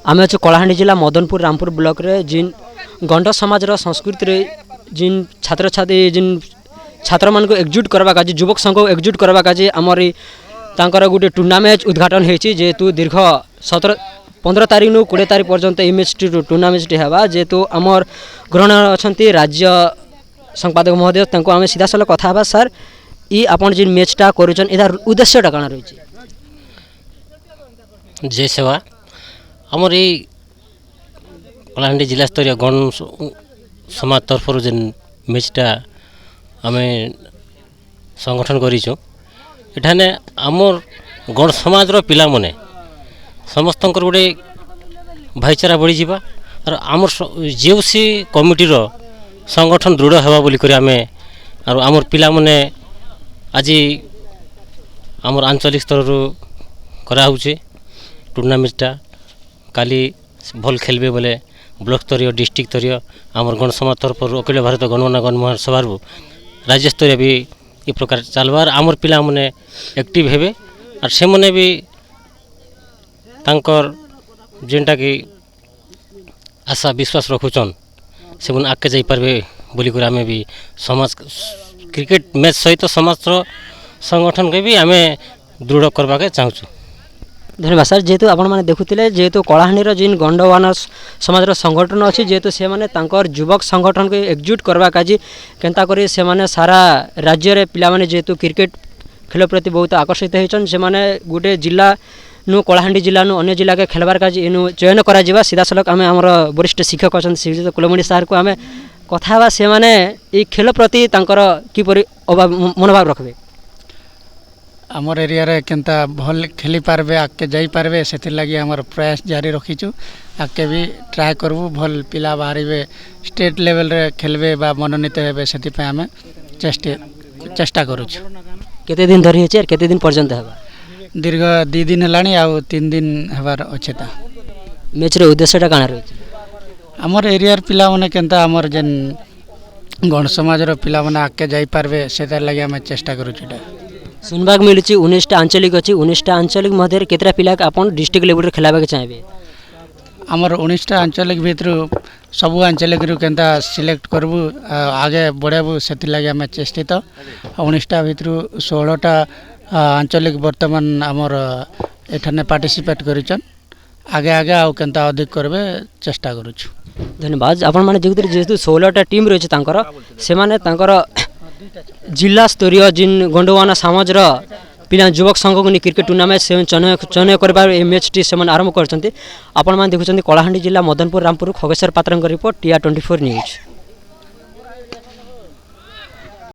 आम अच्छे कलाहां जिला मदनपुर रामपुर ब्लॉक रे जिन गंड समाज संस्कृति रे जिन छात्र छात्री जिन छात्र मान को एकजुट करवा काजे युवक संघ को एकजुट करवा काजे आमर तांकर गोटे टूर्नामेंट उद्घाटन होती जेहेतु दीर्घ 15 तारीख नु 20 तारीख पर्यंत ई मैच टूर्नामेंट है जेहेतु आमर ग्रहण अच्छा राज्य संपादक महोदय आम सीधा साल कथा सर ई आपन जिन मैचटा करूछन इधर उद्देश्यटा काना रही जय सेवा आमर ये कलाहांडी जिला स्तरीय गण समाज तरफ जेन मैचटा आम संगठन करूँ एठाने आमर गण समाज पिला माने समस्त गोटे भाईचारा बढ़ी जावा और आमर जो सी कमिटीर संगठन दृढ़ हवा बोली करी आमे और आमर पिला माने आज आमर आंचलिक स्तर करा होचे टूर्नामेंटटा काली भल खेलबे बोले ब्लॉक स्तरीय डिस्ट्रिक्ट स्तरीय आमर गण समाज तरफ अखिल भारत गणमान्य गणमान्य सभा राज्य स्तरीय भी ये प्रकार चलबार आमर पिला माने एक्टिव हेबे और से माने भी तांकर जेनटा कि आशा विश्वास रखुचन से मन आगे जाई पारबे बोली कर आमे भी समाज क्रिकेट मैच सहित समाज संगठन के भी आमे दृढ़ करबा के चाहूँ। धन्यवाद सर जेहेतु आपण मैंने देखुले जेहेतु कलाहांडीर जिन गंडवान समाज संगठन अच्छी जेहेतु से माने तांकर युवक संगठन को एकजुट करवा काजी केंता करी से माने सारा राज्य रे पिला माने जेहेतु क्रिकेट खेल प्रति बहुत आकर्षित होइछन से माने गोटे जिला नु कलाहांडी जिला नु अन्य जिला के खेलबार काजी इनु चयन करा जिबा सीधा सलक आमे हमर वरिष्ठ शिक्षक अछन श्रीजुत कुलमणि सर को आमे कथा से माने ई खेल प्रति तांकर किपरि मनोभाव रखबे आमर एरिया रे केंता भल खेली पारबे आगे जाई पारबे से लगी आमर प्रयास जारी रखीचु आगे भी ट्राए करबू भल पिला बाहरिबे स्टेट लेवल रे खेलबे बा मनोनीत हेबे सेति पे आमे चेष्टा करूछु। केते दिन धरि हेचे केते दिन पर्यंत हेबा दीर्घ 2 दिन हलाणी आ 3 दिन हेबार अछेता मैच रे उद्देश्यटा काना रही आमर एरिया रे पिला माने केंता आमर जेन गण समाज रो पिला माने आगे जाई पारबे सेता लगी आमे चेष्टा करूछु। सुनबाक मिलूँ 19टा आंचलिक अच्छी 19टा आंचलिक मध्य केतरा पिला आपन डिस्ट्रिक्ट लेवल रे खेलाबा चाहिए आमर 19टा आंचलिक भितर सबू आंचलिक रु केंता सिलेक्ट करबू आगे बढ़ाबू से लगे आम चेष्टित 19टा भितर 16टा आंचलिक वर्तमान आमर एठाने पार्टिसिपेट करिचन आगे आगे आउ केंता अधिक करबे चेष्टा करूछु। धन्यवाद आपण माने जेहेतु 16टा टीम रही से माने जिला स्तरीय जिन गंडवाना समाज पिला युवक संघ को क्रिकेट टूर्नामेंट से चयन कर मैच टी से आरंभ कर देखुं कलाहांडी जिला मदनपुर रामपुर खगेश्वर पात्र रिपोर्ट TR24 न्यूज।